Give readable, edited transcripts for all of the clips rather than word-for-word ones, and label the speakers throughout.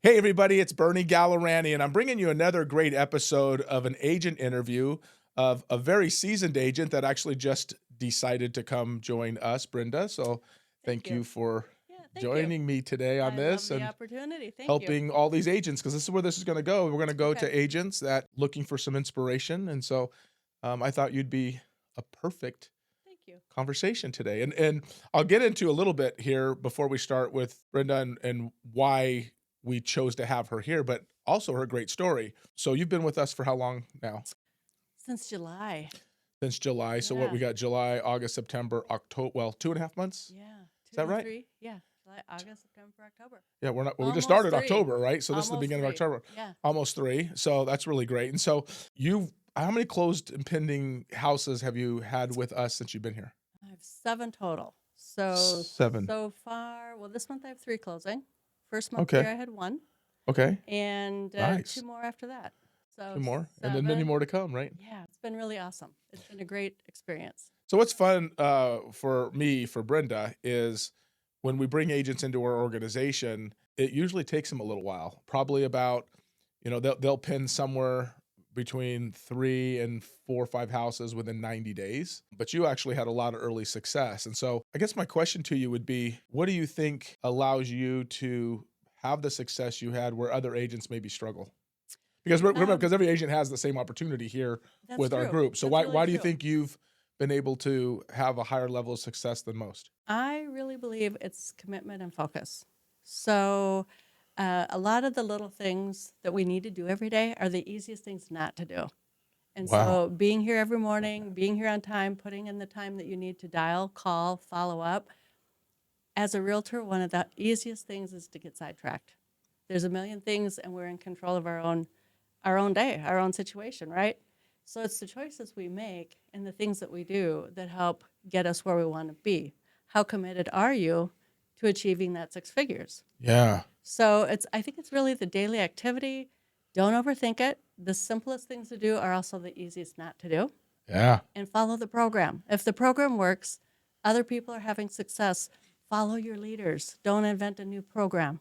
Speaker 1: Hey, everybody, it's Bernie Gallerani, and I'm bringing you another great episode of an agent interview of a very seasoned agent that actually just decided to come join us, Brenda. So
Speaker 2: Thank
Speaker 1: thank
Speaker 2: you.
Speaker 1: you for
Speaker 2: Yeah, thank you.
Speaker 1: joining me today on
Speaker 2: I love
Speaker 1: this
Speaker 2: the
Speaker 1: and
Speaker 2: opportunity. Thank you.
Speaker 1: helping all these agents because this is where this is going to go. We're going to go
Speaker 2: Okay.
Speaker 1: to agents that looking for some inspiration. And so I thought you'd be a perfect
Speaker 2: Thank you.
Speaker 1: conversation today. And I'll get into a little bit here before we start with Brenda and why we chose to have her here, but also her great story. So you've been with us for how long now?
Speaker 2: Since July.
Speaker 1: Since July. So what we
Speaker 2: Yeah.
Speaker 1: got July, August, September, October, well, 2.5 months.
Speaker 2: Yeah.
Speaker 1: Is
Speaker 2: Two
Speaker 1: that
Speaker 2: or
Speaker 1: right?
Speaker 2: three. Yeah. July, August, September, October.
Speaker 1: Yeah, we just
Speaker 2: Almost
Speaker 1: started
Speaker 2: three.
Speaker 1: October, right? So this is the
Speaker 2: Almost
Speaker 1: beginning of
Speaker 2: three.
Speaker 1: October.
Speaker 2: Yeah.
Speaker 1: Almost three. So that's really great. And so you've how many closed and pending houses have you had with us since you've been here?
Speaker 2: I have seven total. So,
Speaker 1: Seven.
Speaker 2: so far, well, this month I have three closing. First month of the
Speaker 1: Okay.
Speaker 2: year I had one,
Speaker 1: Okay.
Speaker 2: and two
Speaker 1: Nice.
Speaker 2: more after that.
Speaker 1: Two
Speaker 2: So
Speaker 1: more, and then many
Speaker 2: seven.
Speaker 1: more to come, right?
Speaker 2: Yeah. It's been really awesome. It's been a great experience.
Speaker 1: So what's fun for me, for Brenda, is when we bring agents into our organization, it usually takes them a little while, probably about, they'll pin somewhere between 3 and 4 or 5 houses within 90 days. But you actually had a lot of early success. And so I guess my question to you would be, what do you think allows you to have the success you had where other agents maybe struggle? Because remember,
Speaker 2: Um,
Speaker 1: because every agent has the same opportunity here
Speaker 2: that's
Speaker 1: with our
Speaker 2: true.
Speaker 1: group. So
Speaker 2: That's really
Speaker 1: why do you
Speaker 2: true.
Speaker 1: think you've been able to have a higher level of success than most?
Speaker 2: I really believe it's commitment and focus. So, a lot of the little things that we need to do every day are the easiest things not to do. And
Speaker 1: Wow.
Speaker 2: so, being here every
Speaker 1: Love that.
Speaker 2: morning, being here on time, putting in the time that you need to dial, call, follow up. As a realtor, one of the easiest things is to get sidetracked. There's a million things, and we're in control of our own day, our own situation, right? So it's the choices we make and the things that we do that help get us where we want to be. How committed are you to achieving that six figures?
Speaker 1: Yeah.
Speaker 2: So I think it's really the daily activity. Don't overthink it. The simplest things to do are also the easiest not to do.
Speaker 1: Yeah.
Speaker 2: And follow the program. If the program works, other people are having success. Follow your leaders. Don't invent a new program.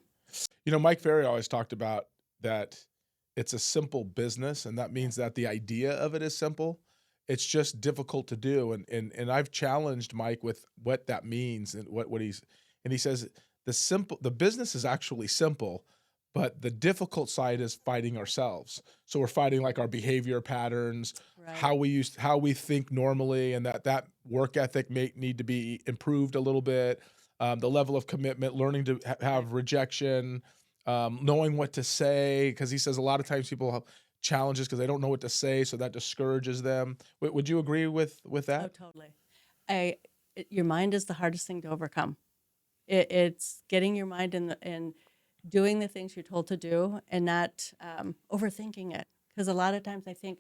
Speaker 1: Mike Ferry always talked about that it's a simple business, and that
Speaker 2: Yeah.
Speaker 1: means that the idea of it is simple. It's just difficult to do. And I've challenged Mike with what that means and he says the business is actually simple, but the difficult side is fighting ourselves. So we're fighting like our behavior patterns,
Speaker 2: Right.
Speaker 1: how we think normally, and that work ethic may need to be improved a little bit. The level of commitment, learning to
Speaker 2: Right.
Speaker 1: have rejection, knowing what to say, because he says a lot of times people have challenges because they don't know what to say, so that discourages them. Would you agree with
Speaker 2: Oh,
Speaker 1: that?
Speaker 2: totally. Your mind is the hardest thing to overcome. It's getting your mind in doing the things you're told to do and not overthinking it. Because a lot of times I think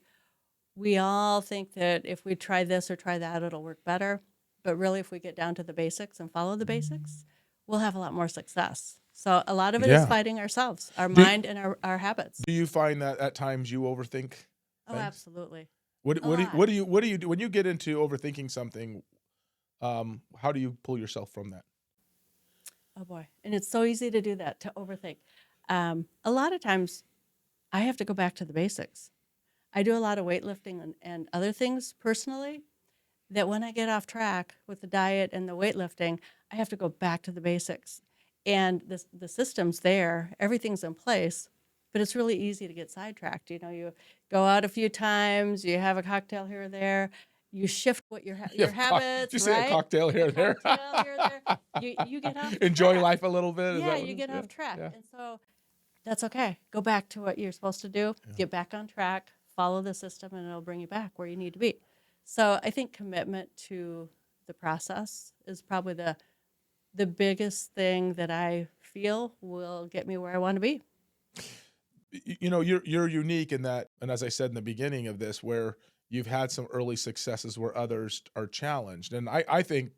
Speaker 2: we all think that if we try this or try that, it'll work better. But really, if we get down to the basics and follow the basics, we'll have a lot more success. So a lot of it is
Speaker 1: Yeah.
Speaker 2: fighting ourselves, our
Speaker 1: Do
Speaker 2: mind and our habits.
Speaker 1: do you find that at times you overthink
Speaker 2: Oh,
Speaker 1: things?
Speaker 2: absolutely.
Speaker 1: What
Speaker 2: A
Speaker 1: what do you,
Speaker 2: lot.
Speaker 1: what do you do when you get into overthinking something? How do you pull yourself from that?
Speaker 2: Oh, boy. And it's so easy to do that, to overthink. A lot of times I have to go back to the basics. I do a lot of weightlifting and other things personally that when I get off track with the diet and the weightlifting, I have to go back to the basics. And the system's there, everything's in place, but it's really easy to get sidetracked. You go out a few times, you have a cocktail here or there, you shift what
Speaker 1: You
Speaker 2: your
Speaker 1: have did
Speaker 2: habits,
Speaker 1: you say a
Speaker 2: right?
Speaker 1: cocktail
Speaker 2: A
Speaker 1: here or there?
Speaker 2: cocktail here or there. You get off
Speaker 1: Enjoy
Speaker 2: track.
Speaker 1: life a little bit. Is
Speaker 2: Yeah,
Speaker 1: that what
Speaker 2: you
Speaker 1: it is?
Speaker 2: get
Speaker 1: Yeah.
Speaker 2: off track.
Speaker 1: Yeah.
Speaker 2: And so that's okay. Go back to what you're supposed to do,
Speaker 1: Yeah.
Speaker 2: get back on track, follow the system, and it'll bring you back where you need to be. So I think commitment to the process is probably the biggest thing that I feel will get me where I want to be.
Speaker 1: You're unique in that, and as I said in the beginning of this, where you've had some early successes where others are challenged. And I think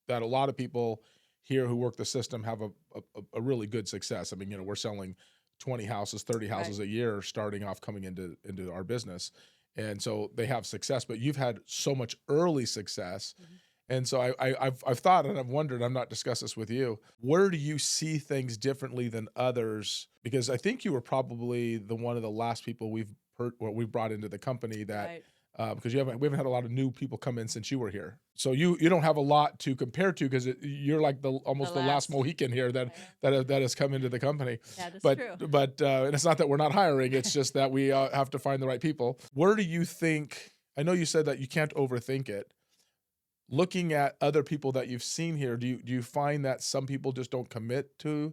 Speaker 1: that a lot of people here who work the system have a really good success. I mean, we're selling 20 houses, 30
Speaker 2: Right.
Speaker 1: houses a year starting off coming into our business. And so they have success, but you've had so much early success.
Speaker 2: Mhm.
Speaker 1: And so I've thought and I've wondered, I'm not discussed this with you. Where do you see things differently than others? Because I think you were probably one of the last people we've brought into the company that
Speaker 2: Right.
Speaker 1: because we haven't had a lot of new people come in since you were here. So you don't have a lot to compare to because you're like
Speaker 2: The
Speaker 1: almost the last
Speaker 2: last.
Speaker 1: Mohican here
Speaker 2: I am.
Speaker 1: that has come into the company.
Speaker 2: That is
Speaker 1: But
Speaker 2: true.
Speaker 1: and it's not that we're not hiring; it's just that we have to find the right people. Where do you think? I know you said that you can't overthink it. Looking at other people that you've seen here, do you find that some people just don't commit to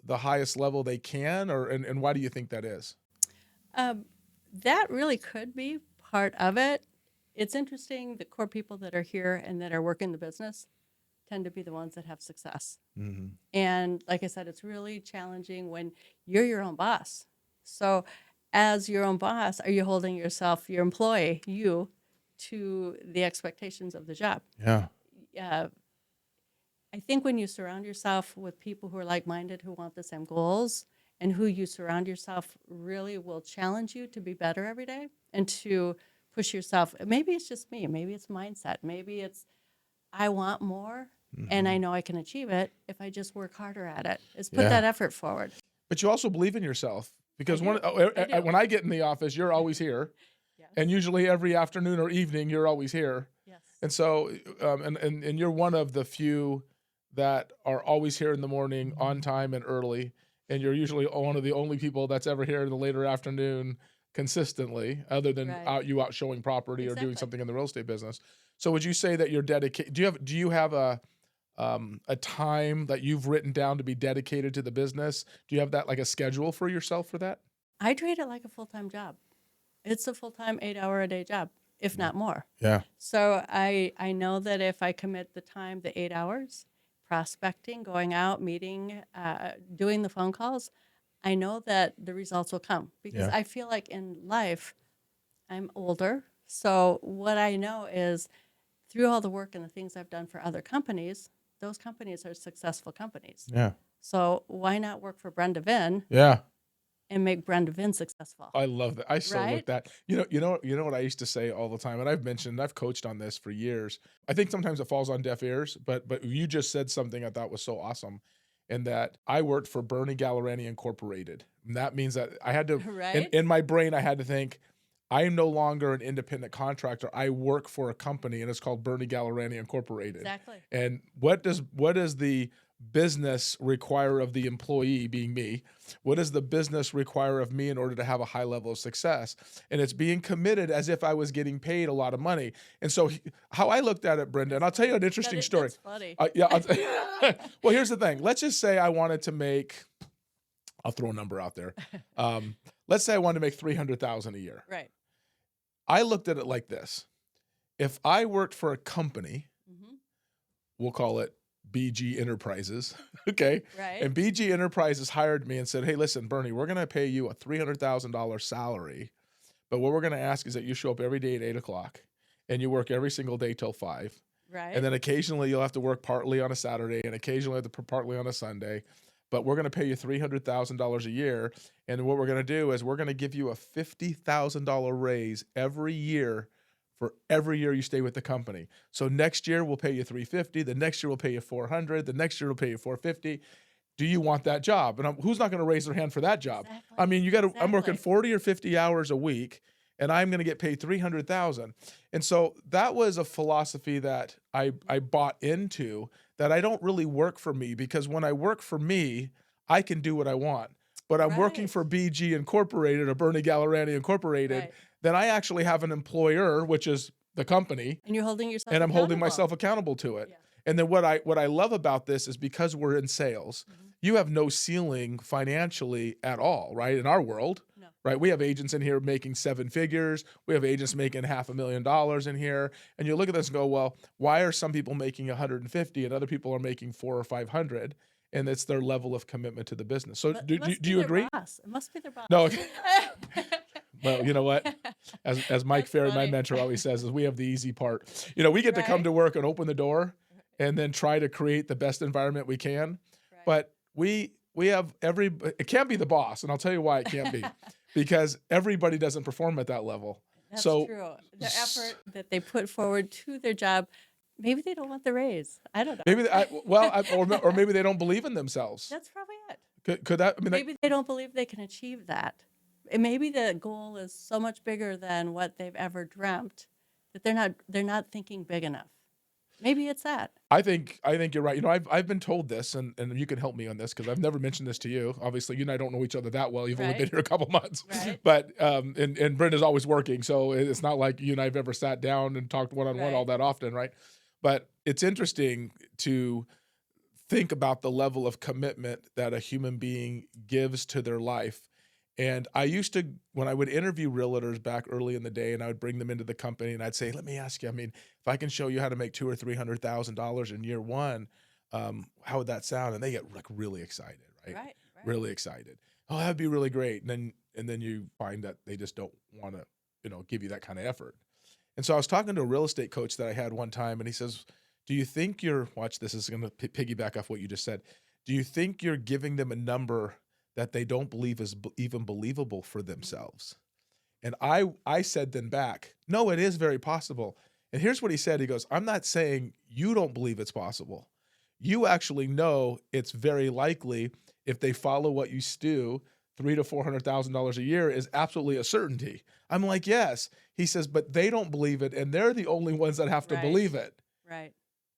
Speaker 1: the highest level they can, and why do you think that is?
Speaker 2: Um, that really could be part of it. It's interesting. The core people that are here and that are working the business tend to be the ones that have success.
Speaker 1: Hmm.
Speaker 2: And like I said, it's really challenging when you're your own boss. So, as your own boss, are you holding yourself, your employee, you, to the expectations of the job?
Speaker 1: Yeah.
Speaker 2: Uh, I think when you surround yourself with people who are like minded, who want the same goals, and who you surround yourself really will challenge you to be better every day and to push yourself. Maybe it's just me, maybe it's mindset, maybe it's I want more and I
Speaker 1: Hmm.
Speaker 2: know I can achieve it if I just work harder at it. Is put
Speaker 1: Yeah.
Speaker 2: that effort forward.
Speaker 1: But you also believe in yourself
Speaker 2: I
Speaker 1: because
Speaker 2: do. I do.
Speaker 1: when I get in the office, you're always here, and
Speaker 2: Yes.
Speaker 1: usually every afternoon or evening, you're always here.
Speaker 2: Yes.
Speaker 1: And so, and you're one of the few that are always here in the morning, on time and early, and you're usually one of the only people that's ever here in the later afternoon consistently, other than
Speaker 2: Right.
Speaker 1: out showing property or doing
Speaker 2: Exactly.
Speaker 1: something in the real estate business. So, would you say that you're dedicated? Do you have a time that you've written down to be dedicated to the business? Do you have that like a schedule for yourself for that?
Speaker 2: I treat it like a full-time job. It's a full-time 8 hour a day job, if
Speaker 1: Mm.
Speaker 2: not more.
Speaker 1: Yeah.
Speaker 2: So I know that if I commit the time, the 8 hours, prospecting, going out, meeting, doing the phone calls, I know that the results will come because
Speaker 1: Yeah.
Speaker 2: I feel like in life, I'm older. So what I know is through all the work and the things I've done for other companies, those companies are successful companies.
Speaker 1: Yeah.
Speaker 2: So why not work for Brenda Vien
Speaker 1: Yeah.
Speaker 2: and make Brenda Vien successful?
Speaker 1: I love that. I so look
Speaker 2: Right?
Speaker 1: that. You know what I used to say all the time, and I've coached on this for years. I think sometimes it falls on deaf ears, but you just said something I thought was so awesome, in that I worked for Bernie Gallerani Incorporated. And that means that I had to
Speaker 2: Right?
Speaker 1: in my brain I had to think I am no longer an independent contractor. I work for a company and it's called Bernie Gallerani Incorporated.
Speaker 2: Exactly.
Speaker 1: And what does the business require of the employee, being me? What does the business require of me in order to have a high level of success? And it's being committed as if I was getting paid a lot of money. And so how I looked at it, Brenda, and
Speaker 2: That's
Speaker 1: I'll tell you an
Speaker 2: funny.
Speaker 1: interesting story.
Speaker 2: That's funny.
Speaker 1: Yeah. Well, here's the thing. Let's just say I wanted to make. I'll throw a number out there. Let's say I wanted to make 300,000 a year.
Speaker 2: Right.
Speaker 1: I looked at it like this: if I worked for a company,
Speaker 2: Hmm.
Speaker 1: we'll call it BG Enterprises, okay?
Speaker 2: Right.
Speaker 1: And BG Enterprises hired me and said, "Hey, listen, Bernie, we're going to pay you a $300,000 salary, but what we're going to ask is that you show up every day at 8 o'clock, and you work every single day till 5, and
Speaker 2: Right.
Speaker 1: then occasionally you'll have to work partly on a Saturday, and occasionally have to partly on a Sunday." But we're going to pay you $300,000 a year. And what we're going to do is we're going to give you a $50,000 raise every year for every year you stay with the company. So next year we'll pay you 350. The next year we'll pay you 400. The next year we'll pay you 450. Do you want that job? And who's not going to raise their hand for that job? I
Speaker 2: Exactly.
Speaker 1: mean, I'm working
Speaker 2: Exactly.
Speaker 1: 40 or 50 hours a week and I'm going to get paid 300,000. And so that was a philosophy that I bought into, that I don't really work for me, because when I work for me, I can do what I want. But I'm working
Speaker 2: Right.
Speaker 1: for BG Incorporated or Bernie Gallerani Incorporated,
Speaker 2: Right.
Speaker 1: then I actually have an employer, which is the company,
Speaker 2: And you're holding yourself
Speaker 1: and I'm holding
Speaker 2: accountable.
Speaker 1: myself accountable to it.
Speaker 2: Yeah.
Speaker 1: And then what I love about this is because we're in sales,
Speaker 2: Hmm.
Speaker 1: you have no ceiling financially at all, right? In our world,
Speaker 2: No.
Speaker 1: right? We have agents in here making 7 figures. We have agents making $500,000 in here. And you look at this and go, well, why are some people making 150 and other people are making 400 or 500? And it's their level of commitment to the business. So
Speaker 2: But
Speaker 1: do,
Speaker 2: it
Speaker 1: do,
Speaker 2: must
Speaker 1: do
Speaker 2: be
Speaker 1: you
Speaker 2: their
Speaker 1: agree?
Speaker 2: boss. It must be their boss.
Speaker 1: No. Well, you know what? As Mike
Speaker 2: That's
Speaker 1: Ferry, my
Speaker 2: funny.
Speaker 1: mentor, always says, is we have the easy part. We get to come
Speaker 2: Right.
Speaker 1: to work and open the door and then try to create the best environment we can.
Speaker 2: Right.
Speaker 1: But we have it can't be the boss, and I'll tell you why it can't be. Because everybody doesn't perform at that level.
Speaker 2: That's
Speaker 1: So
Speaker 2: true. The effort that they put forward to their job, Maybe they don't want the raise. I don't know.
Speaker 1: Maybe or maybe they don't believe in themselves.
Speaker 2: That's probably it.
Speaker 1: Could that? I mean,
Speaker 2: Maybe they don't believe they can achieve that. And maybe the goal is so much bigger than what they've ever dreamt that they're not thinking big enough. Maybe it's that.
Speaker 1: I think you're right. I've been told this, and you can help me on this because I've never mentioned this to you. Obviously, you and I don't know each other that well. You've only been
Speaker 2: Right.
Speaker 1: here a couple months,
Speaker 2: Right.
Speaker 1: but and Brenda's always working, so it's not like you and I've ever sat down and talked one on one all
Speaker 2: Right.
Speaker 1: that often, right? But it's interesting to think about the level of commitment that a human being gives to their life. And I used to, when I would interview realtors back early in the day, and I would bring them into the company, and I'd say, "Let me ask you. I mean, if I can show you how to make $200,000 or $300,000 in year one, how would that sound?" And they get like really excited, right?
Speaker 2: Right. Right.
Speaker 1: Really excited. Oh, that'd be really great. And then you find that they just don't want to, give you that kind of effort. And so I was talking to a real estate coach that I had one time, and he says, "Do you think you're, watch this is going to piggyback off what you just said. Do you think you're giving them a number that they don't believe is even believable for themselves?" And I said then back, "No, it is very possible." And here's what he said. He goes, "I'm not saying you don't believe it's possible. You actually know it's very likely if they follow what you do, $300,000 to $400,000 a year is absolutely a certainty." I'm like, "Yes." He says, "But they don't believe it, and they're the only ones that have to
Speaker 2: Right.
Speaker 1: believe it."
Speaker 2: Right.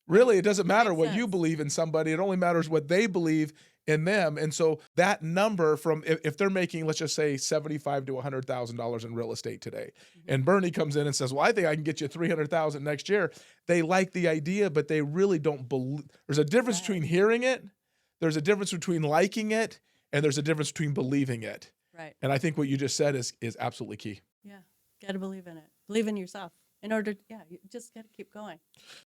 Speaker 1: Really, it doesn't matter
Speaker 2: Makes
Speaker 1: what you
Speaker 2: sense.
Speaker 1: believe in somebody. It only matters what they believe in them. And so that number from if they're making, let's just say $75,000 to $100,000 in real estate today,
Speaker 2: Mhm.
Speaker 1: and Bernie comes in and says, "Well, I think I can get you 300,000 next year." They like the idea, but they really don't believe. There's a difference between
Speaker 2: Right.
Speaker 1: hearing it, there's a difference between liking it, and there's a difference between believing it.
Speaker 2: Right.
Speaker 1: And I think what you just said is absolutely key.
Speaker 2: Yeah. Got to believe in it. Believe in yourself. In order, yeah, you just got to keep going.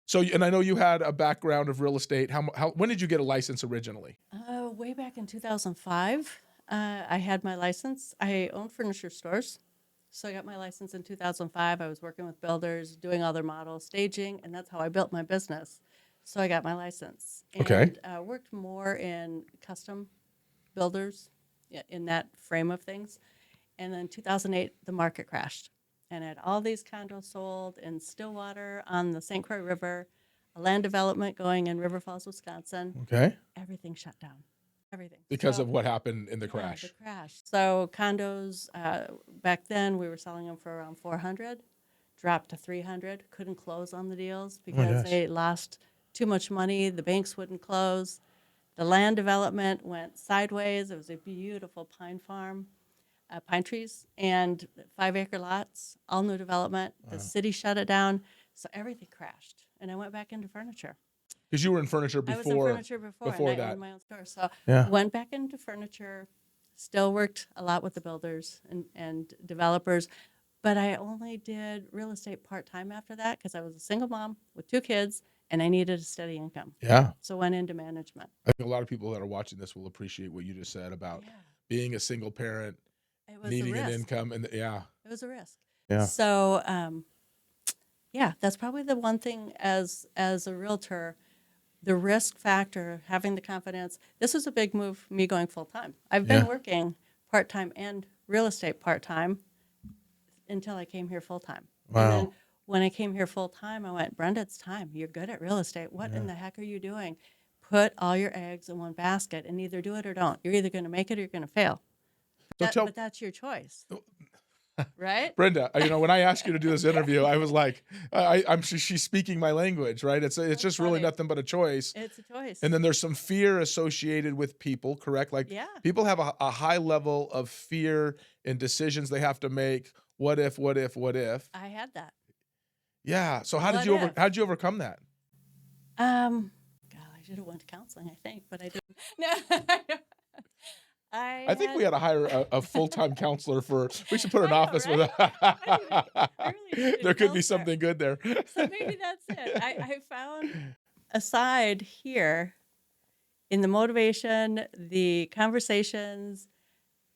Speaker 1: So, and I know you had a background of real estate. When did you get a license originally?
Speaker 2: Way back in 2005, I had my license. I owned furniture stores. So I got my license in 2005. I was working with builders, doing all their models, staging, and that's how I built my business. So I got my license
Speaker 1: Okay.
Speaker 2: and worked more in custom builders, in that frame of things. And then 2008, the market crashed. And I had all these condos sold in Stillwater on the St. Croix River, a land development going in River Falls, Wisconsin.
Speaker 1: Okay.
Speaker 2: Everything shut down. Everything.
Speaker 1: Because
Speaker 2: So,
Speaker 1: of what happened in the
Speaker 2: yeah,
Speaker 1: crash.
Speaker 2: the crash. So condos, back then we were selling them for around 400, dropped to 300, couldn't close on the deals
Speaker 1: Oh my
Speaker 2: because
Speaker 1: gosh.
Speaker 2: they lost too much money. The banks wouldn't close. The land development went sideways. It was a beautiful pine farm, pine trees, and 5-acre lots, all new development. The city shut it down, so everything crashed. And I went back into furniture.
Speaker 1: Because you were in furniture
Speaker 2: I was in
Speaker 1: before
Speaker 2: furniture before, and I
Speaker 1: that.
Speaker 2: owned my own store. So
Speaker 1: Yeah.
Speaker 2: went back into furniture, still worked a lot with the builders and developers, but I only did real estate part-time after that because I was a single mom with 2 kids, and I needed a steady income.
Speaker 1: Yeah.
Speaker 2: So went into management.
Speaker 1: I think a lot of people that are watching this will appreciate what you just said about
Speaker 2: Yeah,
Speaker 1: being a single parent,
Speaker 2: it was a
Speaker 1: needing an
Speaker 2: risk.
Speaker 1: income, and yeah.
Speaker 2: It was a risk.
Speaker 1: Yeah.
Speaker 2: So, yeah, that's probably the one thing as a realtor, the risk factor, having the confidence. This was a big move for me going full time. I've been
Speaker 1: Yeah.
Speaker 2: working part time and real estate part time until I came here full time. And
Speaker 1: Wow.
Speaker 2: then when I came here full time, I went, "Brenda, it's time. You're good at real estate. What in the heck are you doing? Put all your eggs in one basket and either do it or don't. You're either going to make it or you're going to fail.
Speaker 1: So
Speaker 2: But that's your choice, right?"
Speaker 1: Brenda, when I asked you to do this interview, I was like, she's speaking my language, right? It's
Speaker 2: That's
Speaker 1: just really
Speaker 2: funny.
Speaker 1: nothing but a choice.
Speaker 2: It's a choice.
Speaker 1: And then there's some fear associated with people, correct? Like
Speaker 2: Yeah.
Speaker 1: people have a high level of fear in decisions they have to make. What if, what if, what if?
Speaker 2: I had that.
Speaker 1: Yeah. So
Speaker 2: What if?
Speaker 1: how did you overcome that?
Speaker 2: God, I should have went to counseling, I think, but I didn't. No,
Speaker 1: I think we ought to hire a full-time counselor we should put an
Speaker 2: I know,
Speaker 1: office with
Speaker 2: right? I really needed
Speaker 1: there could be
Speaker 2: counselor.
Speaker 1: something good there.
Speaker 2: So maybe that's it. I found a side here in the motivation, the conversations,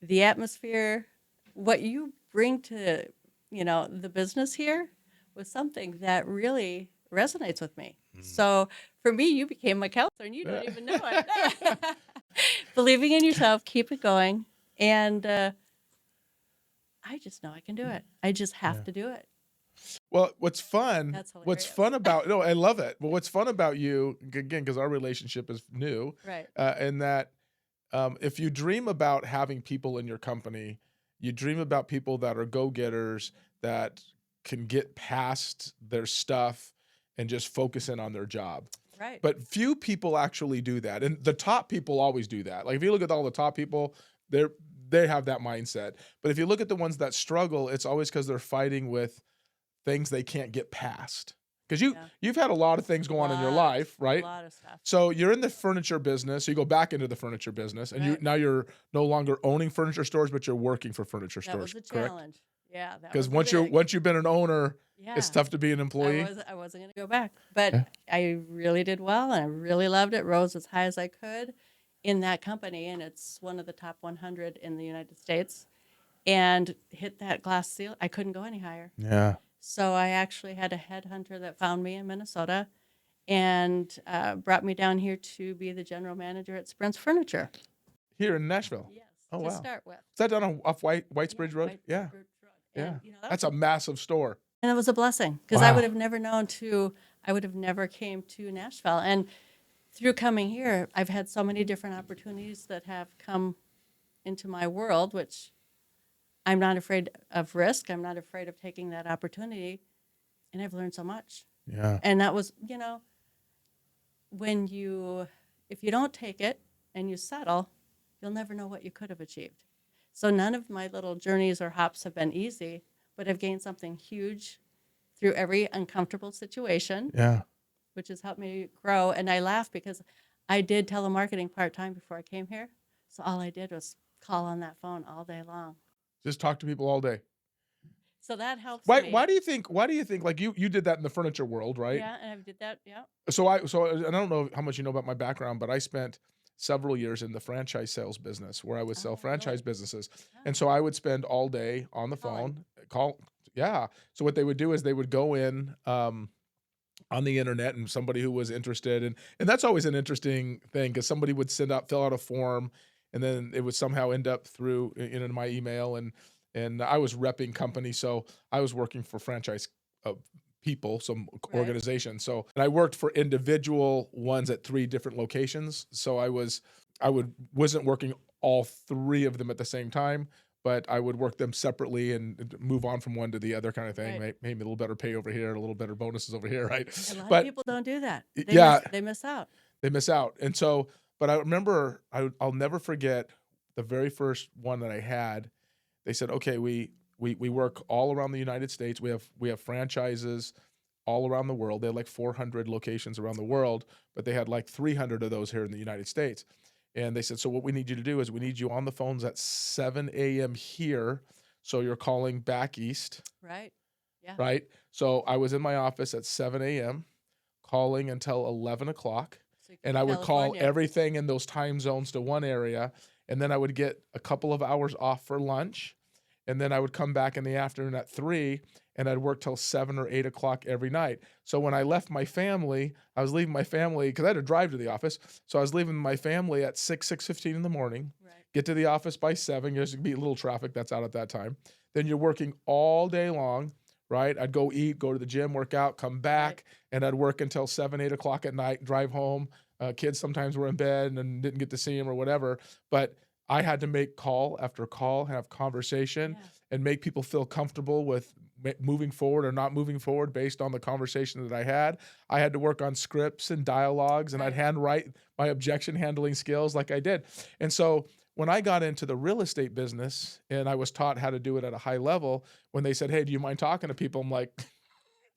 Speaker 2: the atmosphere, what you bring to, the business here was something that really resonates with me. So for me, you became my counselor and you don't even know it. Believing in yourself, keep it going. And I just know I can do it. I just have to do it.
Speaker 1: Well,
Speaker 2: That's
Speaker 1: what's
Speaker 2: hilarious.
Speaker 1: fun about no, I love it. But what's fun about you, again, because our relationship is new,
Speaker 2: Right.
Speaker 1: and that if you dream about having people in your company, you dream about people that are go-getters that can get past their stuff and just focus in on their job.
Speaker 2: Right.
Speaker 1: But few people actually do that, and the top people always do that. Like, if you look at all the top people, they're they have that mindset. But if you look at the ones that struggle, it's always because 'cause they're fighting with things they can't get past. Because
Speaker 2: Yeah.
Speaker 1: you've had a lot of things go on in your life,
Speaker 2: A
Speaker 1: right?
Speaker 2: lot of stuff.
Speaker 1: So you're in the furniture business, so you go back into the furniture business, and
Speaker 2: Right.
Speaker 1: you're no longer owning furniture stores, but you're working for furniture
Speaker 2: That was
Speaker 1: stores,
Speaker 2: a
Speaker 1: correct?
Speaker 2: challenge. Yeah, that
Speaker 1: Because
Speaker 2: was big.
Speaker 1: once you've been an owner, it's
Speaker 2: Yeah.
Speaker 1: tough to be an employee.
Speaker 2: I wasn't gonna go back, but
Speaker 1: Yeah.
Speaker 2: I really did well, and I really loved it. Rose as high as I could in that company, and it's one of the top 100 in the United States. And hit that glass ceiling. I couldn't go any higher.
Speaker 1: Yeah.
Speaker 2: So I actually had a headhunter that found me in Minnesota and brought me down here to be the general manager at Sprint's Furniture.
Speaker 1: Here in Nashville.
Speaker 2: Yes,
Speaker 1: Oh,
Speaker 2: to
Speaker 1: wow.
Speaker 2: start with.
Speaker 1: Is that down on off
Speaker 2: Yeah,
Speaker 1: Whitesbridge Road? Yeah.
Speaker 2: White Birch Road.
Speaker 1: Yeah.
Speaker 2: And that
Speaker 1: That's
Speaker 2: was
Speaker 1: a massive store.
Speaker 2: and it was a blessing because
Speaker 1: Wow.
Speaker 2: I would have never came to Nashville. And through coming here, I've had so many different opportunities that have come into my world, which I'm not afraid of risk. I'm not afraid of taking that opportunity. And I've learned so much.
Speaker 1: Yeah.
Speaker 2: And that was, when if you don't take it and you settle, you'll never know what you could have achieved. So none of my little journeys or hops have been easy, but I've gained something huge through every uncomfortable situation,
Speaker 1: Yeah.
Speaker 2: which has helped me grow. And I laugh because I did telemarketing part-time before I came here. So all I did was call on that phone all day long.
Speaker 1: Just talk to people all day.
Speaker 2: So that helps
Speaker 1: Why
Speaker 2: me.
Speaker 1: why do you think like you did that in the furniture world, right?
Speaker 2: Yeah, and I did that. Yeah.
Speaker 1: And I don't know how much you know about my background, but I spent several years in the franchise sales business where I would sell
Speaker 2: Oh,
Speaker 1: franchise
Speaker 2: really?
Speaker 1: businesses. And
Speaker 2: Oh,
Speaker 1: so I would spend all day on the
Speaker 2: Colin.
Speaker 1: phone, call yeah. So what they would do is they would go in on the internet and somebody who was interested and that's always an interesting thing because somebody would fill out a form and then it would somehow end up through in my email and I was repping company so I was working for franchise uh, people some
Speaker 2: Right.
Speaker 1: organizations so and I worked for individual ones at three different locations so I wasn't working all three of them at the same time but I would work them separately and move on from one to the other kind of thing.
Speaker 2: Right.
Speaker 1: Maybe a little better pay over here, a little better bonuses over here, right?
Speaker 2: A lot of
Speaker 1: But
Speaker 2: people don't do that.
Speaker 1: yeah,
Speaker 2: They miss out.
Speaker 1: they miss out. And so, but I remember I'll never forget the very first one that I had. They said, "Okay, we work all around the United States. We have franchises all around the world. They had like 400 locations around the world, but they had like 300 of those here in the United States." And they said, "So what we need you to do is we need you on the phones at 7 a.m. here. So you're calling back east,
Speaker 2: Right. Yeah.
Speaker 1: right?" So I was in my office at 7 a.m. calling until 11 o'clock.
Speaker 2: So you could
Speaker 1: And
Speaker 2: be
Speaker 1: I would call
Speaker 2: California.
Speaker 1: everything in those time zones to one area. And then I would get a couple of hours off for lunch. And then I would come back in the afternoon at 3 and I'd work till 7 or 8 o'clock every night. So when I left my family, I was leaving my family because I had to drive to the office. So I was leaving my family at 6:15 in the morning,
Speaker 2: Right.
Speaker 1: get to the office by 7. There's gonna be a little traffic that's out at that time. Then you're working all day long, right? I'd go eat, go to the gym, work out, come
Speaker 2: Right.
Speaker 1: back, and I'd work until 7, 8 o'clock at night, drive home. Kids sometimes were in bed and didn't get to see them or whatever. But I had to make call after call, have conversation,
Speaker 2: Yeah.
Speaker 1: and make people feel comfortable with moving forward or not moving forward based on the conversation that I had. I had to work on scripts and dialogues, and I'd
Speaker 2: Right.
Speaker 1: handwrite my objection handling skills like I did. And so when I got into the real estate business and I was taught how to do it at a high level, when they said, "Hey, do you mind talking to people?" I'm like,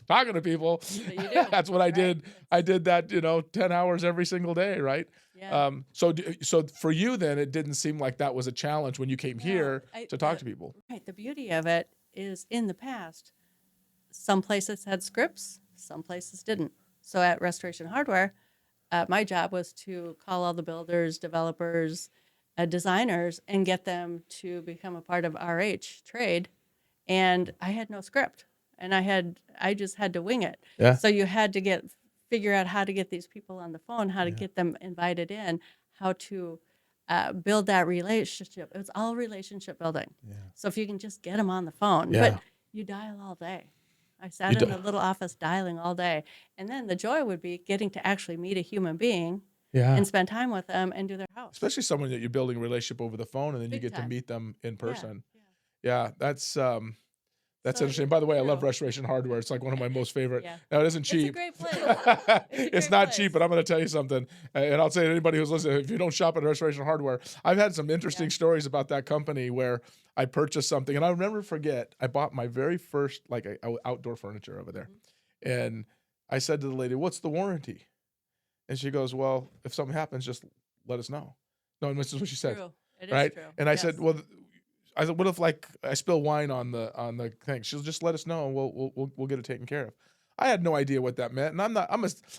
Speaker 1: talking to people.
Speaker 2: But you do.
Speaker 1: That's what I
Speaker 2: Right.
Speaker 1: did. I did that, 10 hours every single day, right?
Speaker 2: Yeah.
Speaker 1: So for you then, it didn't seem like that was a challenge when you came
Speaker 2: No,
Speaker 1: here to talk to people.
Speaker 2: right. The beauty of it is in the past, some places had scripts, some places didn't. So at Restoration Hardware, my job was to call all the builders, developers, designers, and get them to become a part of RH trade. And I had no script, and I just had to wing it.
Speaker 1: Yeah.
Speaker 2: So you had to figure out how to get these people on the phone, how to
Speaker 1: Yeah.
Speaker 2: get them invited in, how to build that relationship. It was all relationship building.
Speaker 1: Yeah.
Speaker 2: So if you can just get them on the phone,
Speaker 1: Yeah.
Speaker 2: but you dial all day. I
Speaker 1: You
Speaker 2: sat in
Speaker 1: do,
Speaker 2: a little office dialing all day. And then the joy would be getting to actually meet a human being
Speaker 1: yeah.
Speaker 2: and spend time with them and do their house.
Speaker 1: Especially someone that you're building a relationship over the phone, and then you
Speaker 2: Big
Speaker 1: get to
Speaker 2: time.
Speaker 1: meet them in
Speaker 2: Yeah.
Speaker 1: person.
Speaker 2: Yeah.
Speaker 1: Yeah, that's
Speaker 2: So
Speaker 1: interesting. By the way, I love
Speaker 2: true.
Speaker 1: Restoration Hardware. It's like one of my most favorite.
Speaker 2: Yeah.
Speaker 1: Now, it isn't
Speaker 2: It's a
Speaker 1: cheap.
Speaker 2: great place. It's a
Speaker 1: It's
Speaker 2: great
Speaker 1: not cheap, but
Speaker 2: place.
Speaker 1: I'm going to tell you something. And I'll say to anybody who's listening, if you don't shop at Restoration Hardware, I've had some interesting
Speaker 2: Yeah.
Speaker 1: stories about that company where I purchased something, and I'll never forget. I bought my very first outdoor furniture over there, and I said to the lady, "What's the warranty?" And she goes, "Well, if something happens, just let us know." No, this is what she said,
Speaker 2: True. It is
Speaker 1: right?
Speaker 2: true.
Speaker 1: And I said,
Speaker 2: Yes.
Speaker 1: "Well, I said, what if like I spill wine on the thing?" She'll just let us know, and we'll get it taken care of. I had no idea what that meant, and